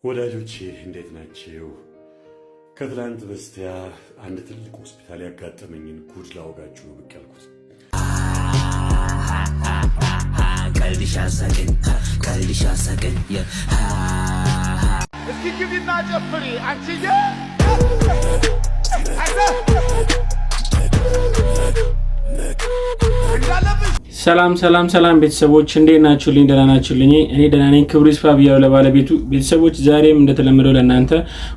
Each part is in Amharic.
ወዳጆቼ እንዴት ናችሁ? ከትላንት በስቲያ አንድ ትልቅ ሆስፒታል ያጋጠመኝን ጉድ ላወጋችሁ ብቅ ያልኩት። ቀልድሽ አሳቀኝ እስኪ ግቢና ጨፍሪ አንቺዬ ሰላም ቤተሰቦች እንዴት ናችሁልኝ? ደህና ናችሁልኝ? እኔ ደህና ነኝ። ክብሩ ይስፋ ብያለሁ ለባለቤቱ። ቤተሰቦች ዛሬም እንደተለመደው ለእናንተ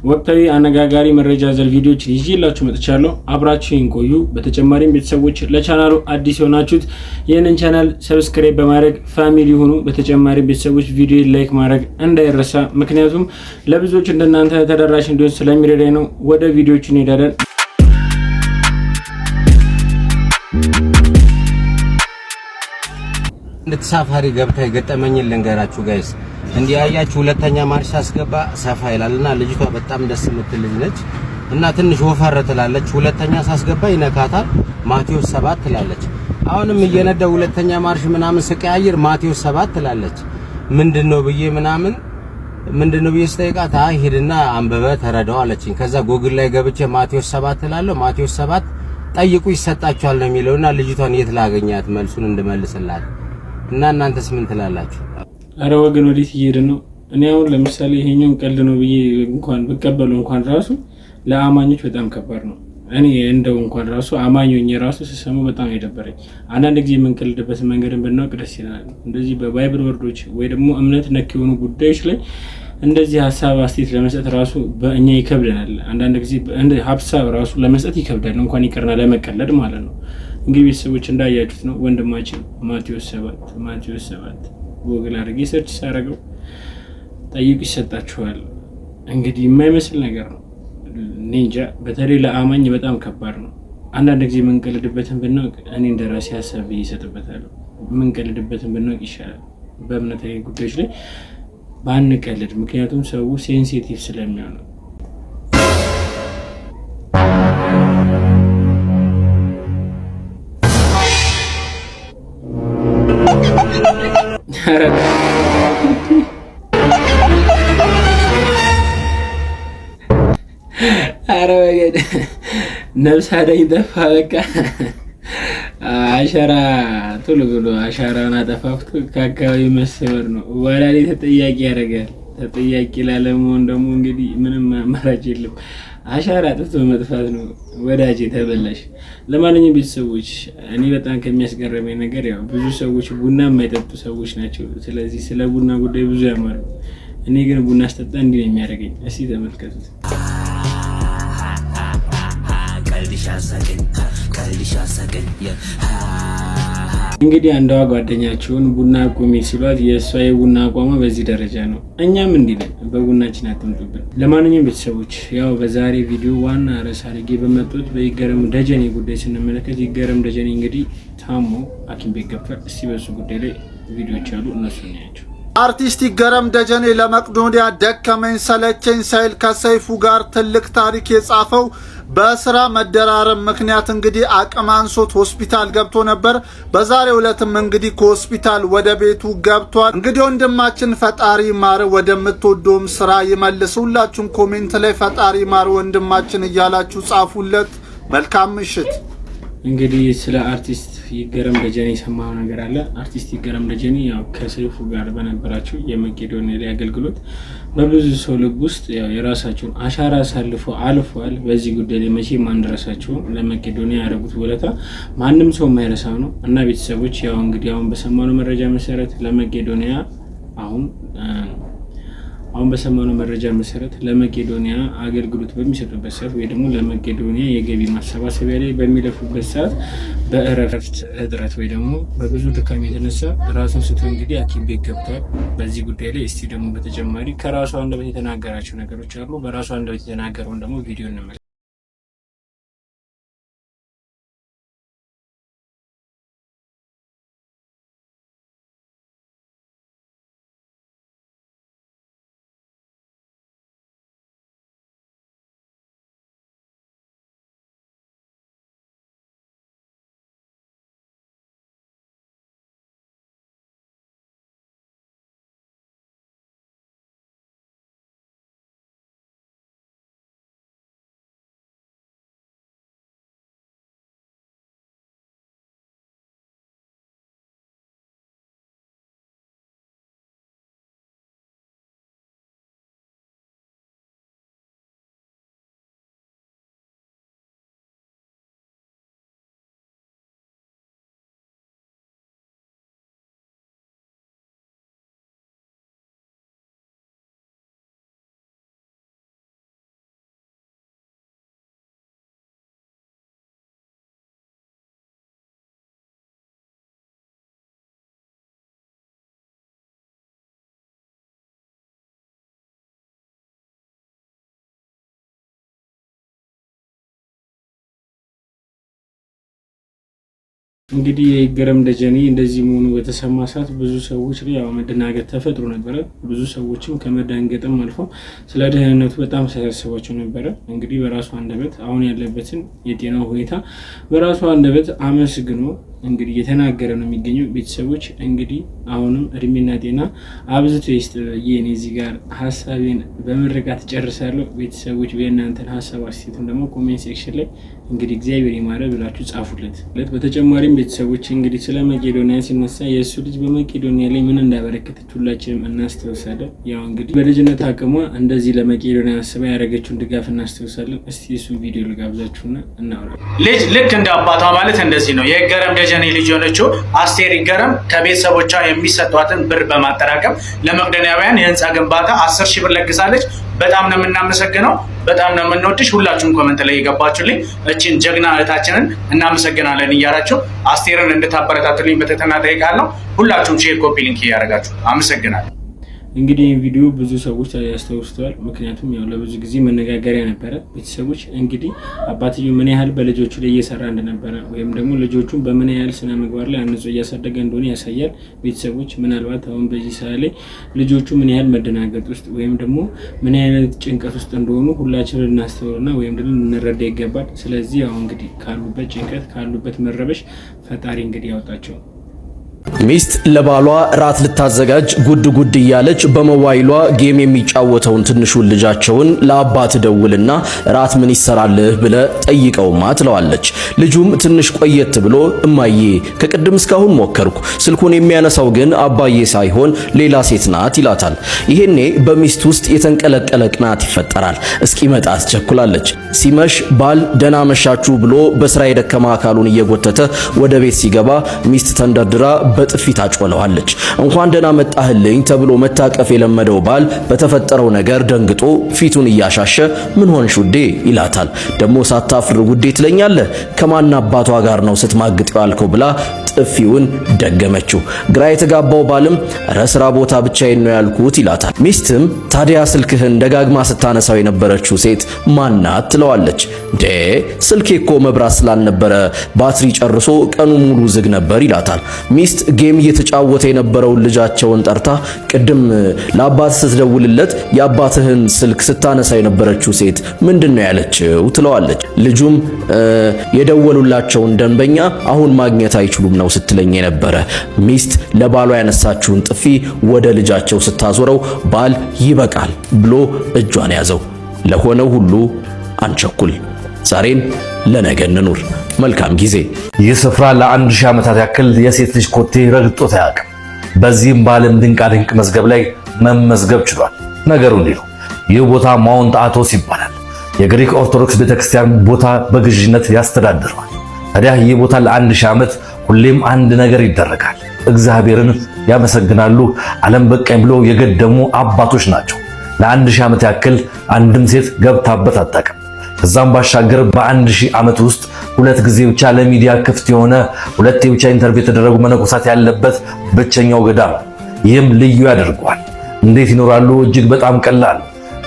ወቅታዊ አነጋጋሪ መረጃ ዘል ቪዲዮዎች ይዤላችሁ መጥቻለሁ። አብራችሁን ቆዩ። በተጨማሪም ቤተሰቦች ለቻናሉ አዲስ የሆናችሁት ይህንን ቻናል ሰብስክራይብ በማድረግ ፋሚሊ ሁኑ። በተጨማሪም ቤተሰቦች ቪዲዮ ላይክ ማድረግ እንዳይረሳ፣ ምክንያቱም ለብዙዎች እንደናንተ ተደራሽ እንዲሆን ስለሚረዳኝ ነው። ወደ ቪዲዮቹ እንሄዳለን። ተሳፋሪ ገብታ የገጠመኝን ልንገራችሁ ጋይስ። እንዲያያችሁ ሁለተኛ ማርሽ አስገባ ሰፋ ይላልና ልጅቷ በጣም ደስ የምትል ልጅ ነች እና ትንሽ ወፈር ትላለች። ሁለተኛ ሳስገባ ይነካታል። ማቴዎስ 7 ትላለች። አሁንም እየነዳው ሁለተኛ ማርሽ ምናምን ስቀያይር ማቴዎስ 7 ትላለች። ምንድነው ብዬ ስጠይቃት ሄድና አንበበ ተረዳው አለችኝ። ከዛ ጎግል ላይ ገብቼ ማቴዎስ 7 እላለሁ። ማቴዎስ 7 ጠይቁ ይሰጣችኋል ነው የሚለውና ልጅቷን የት ላገኛት መልሱን እንድመልስላት እና እናንተስ ምን ትላላችሁ? አረ ወገን ወዴት እየሄድን ነው? እኔ አሁን ለምሳሌ ይሄኛውን ቀልድ ነው ብዬ እንኳን በቀበለው እንኳን ራሱ ለአማኞች በጣም ከባድ ነው። እኔ እንደው እንኳን ራሱ አማኞኝ ራሱ ሲሰሙ በጣም ይደበረኝ። አንዳንድ ጊዜ የምንቀልድበት መንገድን ብናውቅ ደስ ይላል። እንደዚህ በባይብል ወርዶች ወይ ደግሞ እምነት ነክ የሆኑ ጉዳዮች ላይ እንደዚህ ሐሳብ አስተያየት ለመስጠት ራሱ በእኛ ይከብደናል። አንዳንድ ጊዜ ሐሳብ ራሱ ለመስጠት ይከብዳል፣ እንኳን ይቀርና ለመቀለድ ማለት ነው። እንግዲህ ቤተሰቦች እንዳያችሁት ነው ወንድማችን ማቴዎስ 7 ጎግል አድርጌ ሰርች ሳደርገው ጠይቁ ይሰጣችኋል። እንግዲህ የማይመስል ነገር ነው። እኔ እንጃ፣ በተለይ ለአማኝ በጣም ከባድ ነው። አንዳንድ ጊዜ የምንቀልድበትን ብናውቅ እኔ እንደራሴ ሀሳብ ይሰጥበታለሁ። የምንቀልድበትን ብናውቅ ይሻላል። በእምነታዊ ጉዳዮች ላይ ባንቀልድ፣ ምክንያቱም ሰው ሴንሲቲቭ ስለሚሆን ነው። አረ ወገድ ነፍስ አዳኝ ጠፋ። በቃ አሻራ ቶሎ ብሎ አሻራውን አጠፋፍቶ ከአካባቢ መሰወር ነው። ወላሌ ተጠያቂ ያደርጋል። ተጠያቂ ላለመሆን ደግሞ እንግዲህ ምንም አማራጭ የለም። አሻራ አጥፍቶ መጥፋት ነው። ወዳጄ ተበላሽ። ለማንኛውም ቤተሰቦች እኔ በጣም ከሚያስገርመኝ ነገር ያው ብዙ ሰዎች ቡና የማይጠጡ ሰዎች ናቸው። ስለዚህ ስለ ቡና ጉዳይ ብዙ ያማሩ። እኔ ግን ቡና አስጠጣ እንዲህ ነው የሚያደርገኝ። እስቲ ተመልከቱት። እንግዲህ አንዷ ጓደኛቸውን ቡና አቁሚ ሲሏት የእሷ የቡና አቋሟ በዚህ ደረጃ ነው። እኛም እንዲህ ነን፣ በቡናችን አትምጡብን። ለማንኛውም ቤተሰቦች ያው በዛሬ ቪዲዮ ዋና ርዕስ አድርጌ በመጡት በይገረም ደጀኔ ጉዳይ ስንመለከት ይገረም ደጀኔ እንግዲህ ታሞ ሐኪም ቤት ገብቷል። እስቲ በሱ ጉዳይ ላይ ቪዲዮዎች አሉ፣ እነሱ እናያቸው። አርቲስት ይገረም ደጀኔ ለመቅዶኒያ ደከመኝ ሰለቸኝ ሳይል ከሰይፉ ጋር ትልቅ ታሪክ የጻፈው በስራ መደራረብ ምክንያት እንግዲህ አቅም አንሶት ሆስፒታል ገብቶ ነበር። በዛሬው ዕለትም እንግዲህ ከሆስፒታል ወደ ቤቱ ገብቷል። እንግዲህ ወንድማችን ፈጣሪ ማር፣ ወደምትወደውም ስራ ይመልስ። ሁላችሁም ኮሜንት ላይ ፈጣሪ ማር ወንድማችን እያላችሁ ጻፉለት። መልካም ምሽት። እንግዲህ ስለ አርቲስት ይገረም ደጀኔ የሰማው ነገር አለ። አርቲስት ይገረም ደጀኔ ያው ከሰይፉ ጋር በነበራቸው የመቄዶንያ ላይ አገልግሎት በብዙ ሰው ልብ ውስጥ ያው የራሳቸውን አሻራ አልፏል። በዚህ ጉዳይ ላይ መቼም አንረሳቸውም። ለመቄዶንያ ያደረጉት ውለታ ማንም ሰው የማይረሳው ነው እና ቤተሰቦች ያው እንግዲህ አሁን በሰማነው መረጃ መሰረት ለመቄዶንያ ለመቄዶንያ አገልግሎት በሚሰጡበት ሰዓት ወይ ደግሞ ለመቄዶንያ የገቢ ማሰባሰቢያ ላይ በሚለፉበት ሰዓት በእረፍት እጥረት ወይ ደግሞ በብዙ ድካም የተነሳ ራሱን ስቶ እንግዲህ ሐኪም ቤት ገብቷል። በዚህ ጉዳይ ላይ እስቲ ደግሞ በተጨማሪ ከራሱ አንደበት የተናገራቸው ነገሮች አሉ። በራሱ አንደበት የተናገረውን ደግሞ ቪዲዮ እንመልከት። እንግዲህ የይገረም ደጀኔ እንደዚህ መሆኑ በተሰማ ሰዓት ብዙ ሰዎች ላይ ያው መደናገጥ ተፈጥሮ ነበረ። ብዙ ሰዎችም ከመደንገጥም አልፎ ስለ ደህንነቱ በጣም ሲያሳስባቸው ነበረ። እንግዲህ በራሱ አንደበት አሁን ያለበትን የጤናው ሁኔታ በራሱ አንደበት አመስግኖ እንግዲህ የተናገረ ነው የሚገኘው። ቤተሰቦች እንግዲህ አሁንም እድሜና ጤና አብዝቶ ይስጥ ብዬ እኔ እዚህ ጋር ሀሳቤን በምርቃት ጨርሳለሁ። ቤተሰቦች በእናንተን ሀሳብ አስተያየቱን ደግሞ ኮሜንት ሴክሽን ላይ እንግዲህ እግዚአብሔር ይማረ ብላችሁ ጻፉለት። በተጨማሪም ቤተሰቦች እንግዲህ ስለ መቄዶንያ ሲነሳ የእሱ ልጅ በመቄዶንያ ላይ ምን እንዳበረከተች ሁላችንም እናስታውሳለን። ያው እንግዲህ በልጅነት አቅሟ እንደዚህ ለመቄዶንያ አስባ ያደረገችውን ድጋፍ እናስታውሳለን። እስቲ እሱ ቪዲዮ ልጋብዛችሁና እናውራ። ልጅ ልክ እንደ አባቷ ማለት እንደዚህ ነው። የይገረም ደጀኔ ልጅ የሆነችው አስቴር ይገረም ከቤተሰቦቿ የሚሰጧትን ብር በማጠራቀም ለመቄዶንያውያን የህንፃ ግንባታ 10,000 ብር ለግሳለች። በጣም ነው የምናመሰግነው። በጣም ነው የምንወድሽ። ሁላችሁም ኮሜንት ላይ የገባችሁልኝ እቺን ጀግና እህታችንን እናመሰግናለን እያላችሁ አስቴርን እንድታበረታቱልኝ በትህትና እጠይቃለሁ። ሁላችሁም ሼር፣ ኮፒ ሊንክ እያደረጋችሁ አመሰግናለሁ። እንግዲህ ቪዲዮ ብዙ ሰዎች ያስተውስተዋል። ምክንያቱም ያው ለብዙ ጊዜ መነጋገሪያ ነበረ። ቤተሰቦች እንግዲህ አባትየው ምን ያህል በልጆቹ ላይ እየሰራ እንደነበረ ወይም ደግሞ ልጆቹን በምን ያህል ስነ ምግባር ላይ አንጾ እያሳደገ እንደሆነ ያሳያል። ቤተሰቦች ምናልባት አሁን በዚህ ሰዓት ላይ ልጆቹ ምን ያህል መደናገጥ ውስጥ ወይም ደግሞ ምን አይነት ጭንቀት ውስጥ እንደሆኑ ሁላችንም ልናስተውልና ወይም ደግሞ ልንረዳ ይገባል። ስለዚህ አሁን እንግዲህ ካሉበት ጭንቀት ካሉበት መረበሽ ፈጣሪ እንግዲህ ያወጣቸው። ሚስት ለባሏ ራት ልታዘጋጅ ጉድ ጉድ እያለች በሞባይሏ ጌም የሚጫወተውን ትንሹን ልጃቸውን ለአባት ደውልና ራት ምን ይሰራልህ ብለ ጠይቀውማ ትለዋለች። ልጁም ትንሽ ቆየት ብሎ እማዬ ከቅድም እስካሁን ሞከርኩ፣ ስልኩን የሚያነሳው ግን አባዬ ሳይሆን ሌላ ሴት ናት ይላታል። ይሄኔ በሚስት ውስጥ የተንቀለቀለ ቅናት ይፈጠራል። እስኪመጣ ትቸኩላለች። ሲመሽ ባል ደህና መሻችሁ ብሎ በስራ የደከማ አካሉን እየጎተተ ወደ ቤት ሲገባ ሚስት ተንደርድራ በጥፊ ታጮለዋለች። እንኳን ደህና መጣህልኝ ተብሎ መታቀፍ የለመደው ባል በተፈጠረው ነገር ደንግጦ ፊቱን እያሻሸ ምን ሆንሽ ውዴ ይላታል። ደሞ ሳታፍር ውዴ ትለኛለህ? ከማን አባቷ ጋር ነው ስትማግጥ ያልከው ብላ ጥፊውን ደገመችው። ግራ የተጋባው ባልም ኧረ ስራ ቦታ ብቻዬን ነው ያልኩት ይላታል። ሚስትም ታዲያ ስልክህን ደጋግማ ስታነሳው የነበረችው ሴት ማናት ትለዋለች። ስልኬ እኮ መብራት ስላልነበረ ባትሪ ጨርሶ ቀኑ ሙሉ ዝግ ነበር ይላታል። ሚስት ጌም እየተጫወተ የነበረውን ልጃቸውን ጠርታ ቅድም ለአባት ስትደውልለት የአባትህን ስልክ ስታነሳ የነበረችው ሴት ምንድነው ያለችው ትለዋለች። ልጁም የደወሉላቸውን ደንበኛ አሁን ማግኘት አይችሉም ነው ስትለኝ የነበረ። ሚስት ለባሏ ያነሳችውን ጥፊ ወደ ልጃቸው ስታዞረው ባል ይበቃል ብሎ እጇን ያዘው። ለሆነው ሁሉ አንቸኩል፣ ዛሬን ለነገ እንኑር። መልካም ጊዜ። ይህ ስፍራ ለ1000 ዓመታት ያክል የሴት ልጅ ኮቴ ረግጦት አያውቅም። በዚህም በዓለም ድንቃድንቅ መዝገብ ላይ መመዝገብ ችሏል። ነገሩ እንዲህ ነው። ይህ ቦታ ማውንት አቶስ ይባላል። የግሪክ ኦርቶዶክስ ቤተክርስቲያን ቦታ በግዥነት ያስተዳድረዋል። ታዲያ ይህ ቦታ ለ1000 ዓመት ሁሌም አንድ ነገር ይደረጋል። እግዚአብሔርን ያመሰግናሉ። ዓለም በቃኝ ብሎ የገደሙ አባቶች ናቸው። ለ1000 ዓመት ያክል አንድም ሴት ገብታበት አታውቅም። ከዛም ባሻገር በ1000 ዓመት ውስጥ 2 ጊዜ ብቻ ለሚዲያ ክፍት የሆነ 2 ብቻ ኢንተርቪው የተደረጉ መነኮሳት ያለበት ብቸኛው ገዳም። ይህም ልዩ ያደርገዋል። እንዴት ይኖራሉ? እጅግ በጣም ቀላል።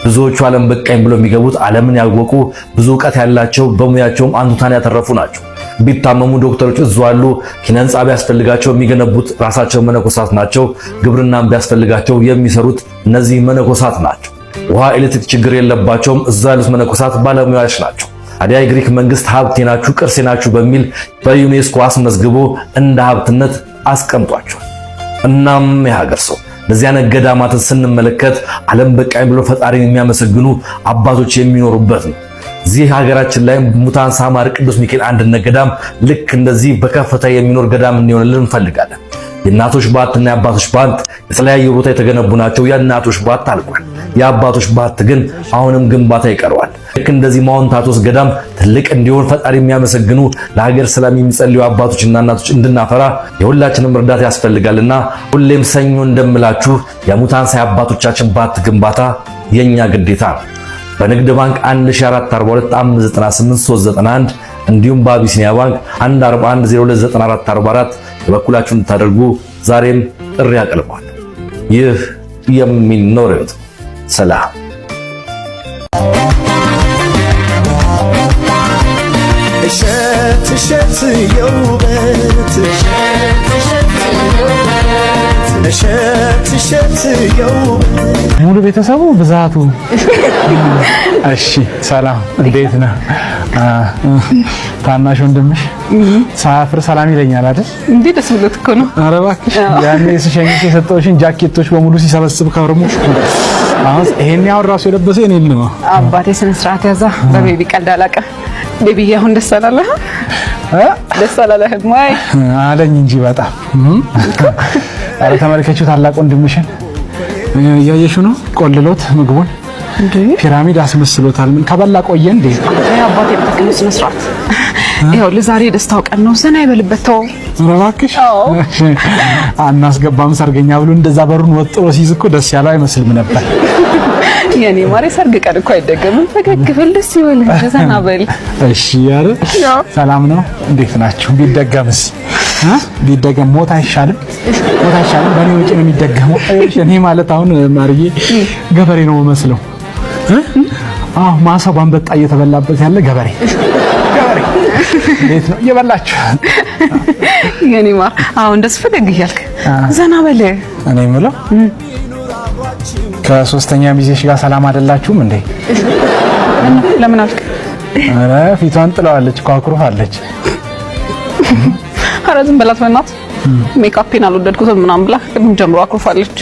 ብዙዎቹ ዓለም በቃኝ ብሎ የሚገቡት ዓለምን ያወቁ ብዙ ዕውቀት ያላቸው በሙያቸውም አንቱታን ያተረፉ ናቸው። ቢታመሙ ዶክተሮች እዛው አሉ። ኪነ ህንጻ ቢያስፈልጋቸው የሚገነቡት ራሳቸው መነኮሳት ናቸው። ግብርናም ቢያስፈልጋቸው የሚሰሩት እነዚህ መነኮሳት ናቸው። ውሃ፣ ኤሌክትሪክ ችግር የለባቸውም። እዛ ያሉት መነኮሳት ባለሙያዎች ናቸው። ታዲያ የግሪክ መንግስት ሀብቴ ናችሁ ቅርሴ ናችሁ በሚል በዩኔስኮ አስመዝግቦ እንደ ሀብትነት አስቀምጧቸዋል። እናም የሀገር ሰው ለዚያ ገዳማትን ስንመለከት ዓለም በቃኝ ብሎ ፈጣሪን የሚያመሰግኑ አባቶች የሚኖሩበት ነው። እዚህ ሀገራችን ላይ ሙታን ሳማር ቅዱስ ሚካኤል አንድነት ገዳም ልክ እንደዚህ በከፍታ የሚኖር ገዳም እንዲሆንልን እንፈልጋለን። የእናቶች ባት እና የአባቶች ባት የተለያዩ ቦታ የተገነቡ ናቸው። የእናቶች ባት አልቋል። የአባቶች ባት ግን አሁንም ግንባታ ይቀረዋል። ልክ እንደዚህ ማውንት አቶስ ገዳም ትልቅ እንዲሆን ፈጣሪ የሚያመሰግኑ ለሀገር ሰላም የሚጸልዩ አባቶችና እናቶች እንድናፈራ የሁላችንም እርዳታ ያስፈልጋልና ሁሌም ሰኞ እንደምላችሁ የሙታን ሳይ አባቶቻችን ባት ግንባታ የኛ ግዴታ ነው። በንግድ ባንክ 1442598391 እንዲሁም በአቢሲኒያ ባንክ 1410294444 የበኩላችሁን እንድታደርጉ ዛሬም ጥሪ ያቀርባል። ይህ የሚኖር ሕይወት ሰላም እሸት የውበት እሸት የውበት ሙሉ ቤተሰቡ ብዛቱ። እሺ ሰላም፣ እንዴት ነህ? ታናሽ ወንድምሽ ሳፍር ሰላም ይለኛል አይደል? እንዴ ደስ ብሎት እኮ ነው። ኧረ እባክሽ ያኔ ስሸኝሽ የሰጠውሽን ጃኬቶች በሙሉ ሲሰበስብ ከርሞ አሁን ይሄን ያው ራሱ የለበሰ እኔን ነው። አባቴ ስነ ስርዓት ያዛ። በቤቢ ቀልድ አላውቅም። ቤቢ አሁን ደስ አላለህ? ደስ አላለህም ወይ አለኝ እንጂ በጣም። ኧረ ተመልከቺው ታላቅ ወንድምሽን እያየሽው ነው። ቆልሎት ምግቡን ፒራሚድ አስመስሎታል። ምን ከበላ ቆየ እንዴ? አባቴ በተከለ ስነ ስርዓት ይኸው ለዛሬ ደስታው ቀን ነው። ዘና ይበልበት። ተው እባክሽ። አናስገባም ሰርገኛ ብሎ እንደዛ በሩን ወጥሮ ሲይዝ እኮ ደስ ያለው አይመስልም ነበር። የኔ ማሬ ሰርግ ቀን እኮ አይደገምም። ፈገግ ብል ደስ ይበልህ። ዘና በል። እሺ ያረ ሰላም ነው። እንዴት ናችሁ? ቢደገምስ ቢደገም ሞት አይሻልም? ሞት አይሻልም? በእኔ ወጪ ነው የሚደገመው። እኔ ማለት አሁን ማርዬ ገበሬ ነው መስለው ማሳው ባንበጣ እየተበላበት ያለ ገበሬ እንዴት ነው እየበላችሁ? የኔ ማር አሁን ደስ ፈገግ እያልክ ዘና በል። እኔ የምለው ከሶስተኛ ሚዜሽ ጋር ሰላም አይደላችሁም እንዴ? ለምን አልክ? ኧረ ፊቷን ጥለዋለች እኮ አኩርፋለች። ኧረ ዝም በላት በእናትህ። ሜካፔን አልወደድኩትም ምናምን ብላ ከምን ጀምሮ አኩርፋለች።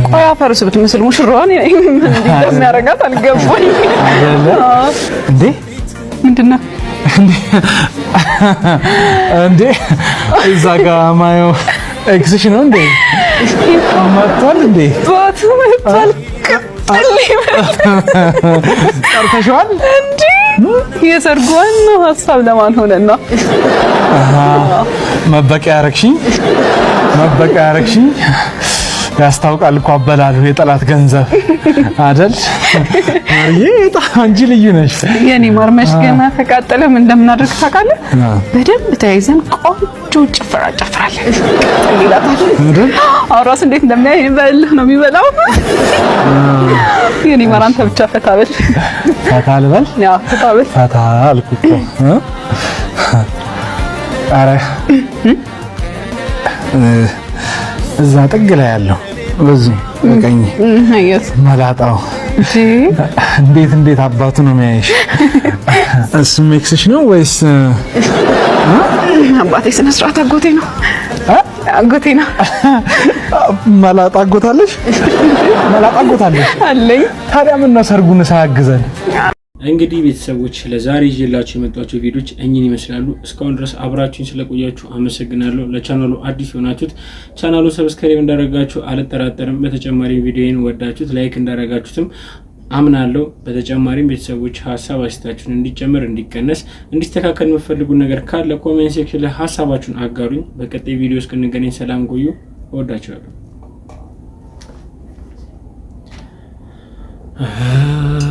ቆይ አፈርስ ብትመስል ሙሽራዋን እንደሚያረጋት አልገባኝ እንዴ? ምንድነው እንዴ? እዛ ጋር ማየው ኤክስሽ ነው እንዴ? መጥቷል እንዴ? መጥቷል። ጠርተሽዋል እንዴ? የሰርጉ ዋናው ሀሳብ ለማን ሆነና? መበቂያ ያረግሽኝ ያስታውቃል እኮ አበላሉ የጠላት ገንዘብ አይደል? ማርዬ አንቺ ልዩ ነሽ። የኔ ማርመሽ ገና ተቃጠለም እንደምናደርግ ታውቃለህ? በደንብ ተያይዘን ቆንጆ ጭፈራ ጨፍራለን። አይደል? አውራስ እንዴት እንደሚያይ በልህ ነው የሚበላው። የኔ ማር አንተ ብቻ ፈታ በል። ፈታ ልበል? ያው ፈታ በል። ፈታ አልኩ እኮ። ኧረ እዛ ጥግ ላይ ያለው በዚህ በቀኝ መላጣው እንዴት አባቱ ነው የሚያይሽ? እሱም ኤክስሽ ነው ወይስ? አባቴ ስነ ስርዓት አጎቴ ነው። አጎቴ ነው። መላጣ አጎታለሽ? መላጣ አጎታለሽ አለኝ። ታዲያ ምን ነው ሰርጉን ሳያግዘን? እንግዲህ ቤተሰቦች ለዛሬ ይዤላችሁ የመጣችሁ ቪዲዮዎች እኚህን ይመስላሉ። እስካሁን ድረስ አብራችሁኝ ስለቆያችሁ አመሰግናለሁ። ለቻናሉ አዲስ የሆናችሁት ቻናሉ ሰብስክራይብ እንዳደረጋችሁ አልጠራጠርም። በተጨማሪም ቪዲዮን ወዳችሁት ላይክ እንዳደረጋችሁትም አምናለሁ። በተጨማሪም ቤተሰቦች ሀሳብ አስተያየታችሁን እንዲጨምር፣ እንዲቀነስ፣ እንዲስተካከል የምትፈልጉ ነገር ካለ ኮሜንት ሴክሽን ላይ ሀሳባችሁን አጋሩኝ። በቀጣይ ቪዲዮ እስክንገናኝ ሰላም ቆዩ። እወዳችኋለሁ።